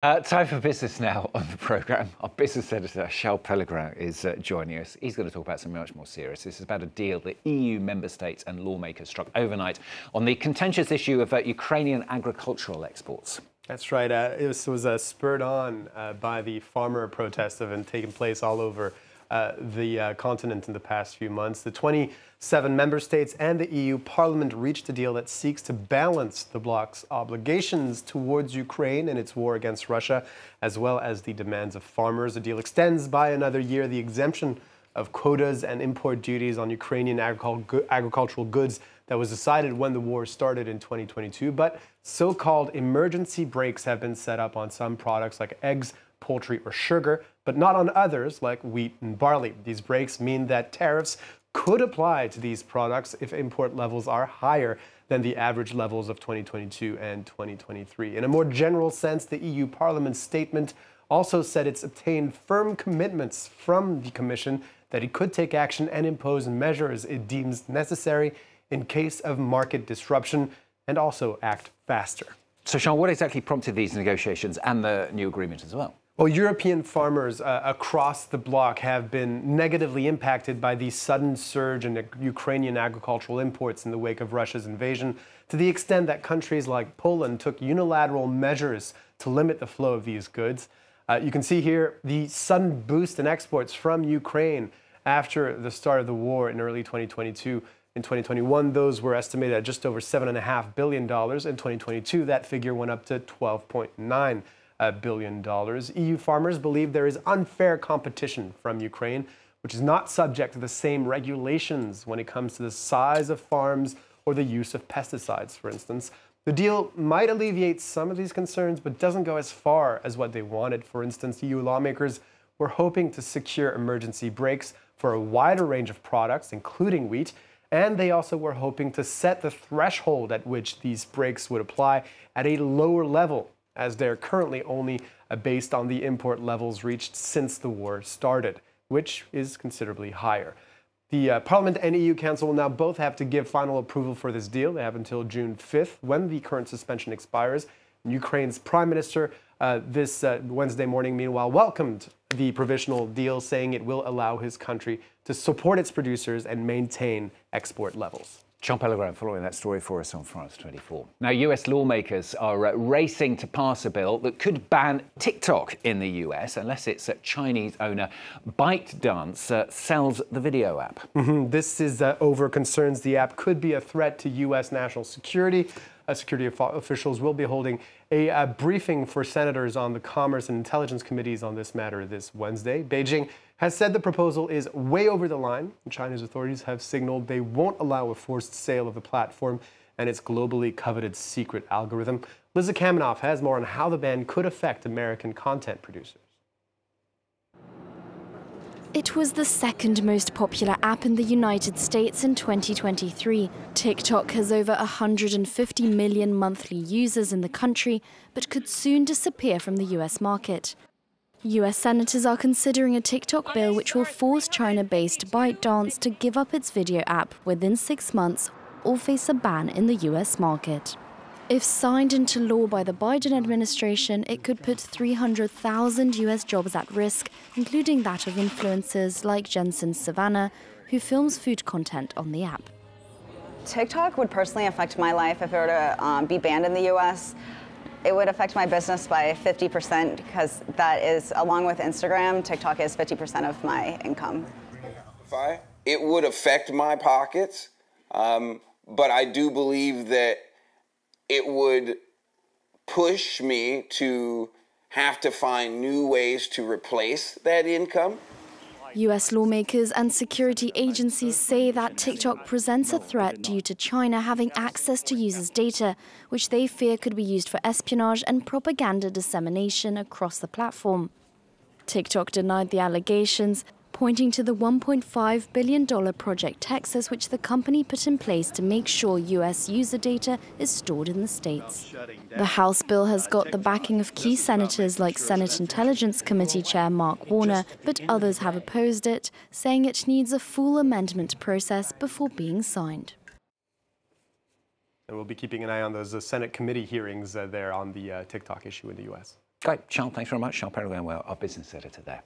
Time for business now on the programme. Our business editor, Charles Pellegrin, is joining us. He's going to talk about something much more serious. This is about a deal that EU member states and lawmakers struck overnight on the contentious issue of Ukrainian agricultural exports. That's right. It was spurred on by the farmer protests that have been taking place all over the continent in the past few months. The 27 member states and the EU Parliament reached a deal that seeks to balance the bloc's obligations towards Ukraine in its war against Russia, as well as the demands of farmers. The deal extends by another year the exemption of quotas and import duties on Ukrainian agricultural goods that was decided when the war started in 2022. But so-called emergency brakes have been set up on some products like eggs, poultry, or sugar, but not on others like wheat and barley. These brakes mean that tariffs could apply to these products if import levels are higher than the average levels of 2022 and 2023. In a more general sense, the EU Parliament's statement also said it's obtained firm commitments from the Commission that it could take action and impose measures it deems necessary in case of market disruption and also act faster. So, Sean, what exactly prompted these negotiations and the new agreement as well? Well, European farmers across the bloc have been negatively impacted by the sudden surge in Ukrainian agricultural imports in the wake of Russia's invasion, to the extent that countries like Poland took unilateral measures to limit the flow of these goods. You can see here the sudden boost in exports from Ukraine after the start of the war in early 2022. In 2021, those were estimated at just over $7.5 billion. In 2022, that figure went up to $12.9 billion. EU farmers believe there is unfair competition from Ukraine, which is not subject to the same regulations when it comes to the size of farms or the use of pesticides, for instance. The deal might alleviate some of these concerns, but doesn't go as far as what they wanted. For instance, EU lawmakers were hoping to secure emergency brakes for a wider range of products, including wheat, and they also were hoping to set the threshold at which these brakes would apply at a lower level, as they're currently only based on the import levels reached since the war started, which is considerably higher. The Parliament and EU Council will now both have to give final approval for this deal. They have until June 5th, when the current suspension expires. Ukraine's Prime Minister this Wednesday morning, meanwhile, welcomed the provisional deal, saying it will allow his country to support its producers and maintain export levels. Charles Pellegrin following that story for us on France 24. Now, US lawmakers are racing to pass a bill that could ban TikTok in the US unless its Chinese owner ByteDance sells the video app. This is over concerns the app could be a threat to US national security. Security officials will be holding a briefing for senators on the Commerce and Intelligence Committees on this matter this Wednesday. Beijing has said the proposal is way over the line. China's authorities have signaled they won't allow a forced sale of the platform and its globally coveted secret algorithm. Liza Kamenoff has more on how the ban could affect American content producers. It was the second most popular app in the United States in 2023. TikTok has over 150 million monthly users in the country, but could soon disappear from the US market. US senators are considering a TikTok bill which will force China-based ByteDance to give up its video app within 6 months or face a ban in the US market. If signed into law by the Biden administration, it could put 300,000 US jobs at risk, including that of influencers like Jensen Savannah, who films food content on the app. TikTok would personally affect my life if it were to be banned in the US. It would affect my business by 50% because that is, along with Instagram, TikTok is 50% of my income. It would affect my pockets, but I do believe that it would push me to have to find new ways to replace that income. US lawmakers and security agencies say that TikTok presents a threat due to China having access to users' data, which they fear could be used for espionage and propaganda dissemination across the platform. TikTok denied the allegations, pointing to the $1.5 billion Project Texas, which the company put in place to make sure US user data is stored in the States. The House bill has got the backing of key senators like Senate Intelligence Committee Chair Mark Warner, but others have opposed it, saying it needs a full amendment process before being signed. And we'll be keeping an eye on those Senate committee hearings there on the TikTok issue in the US. Great, Charles, thanks very much. Charles Pellegrin, our business editor there.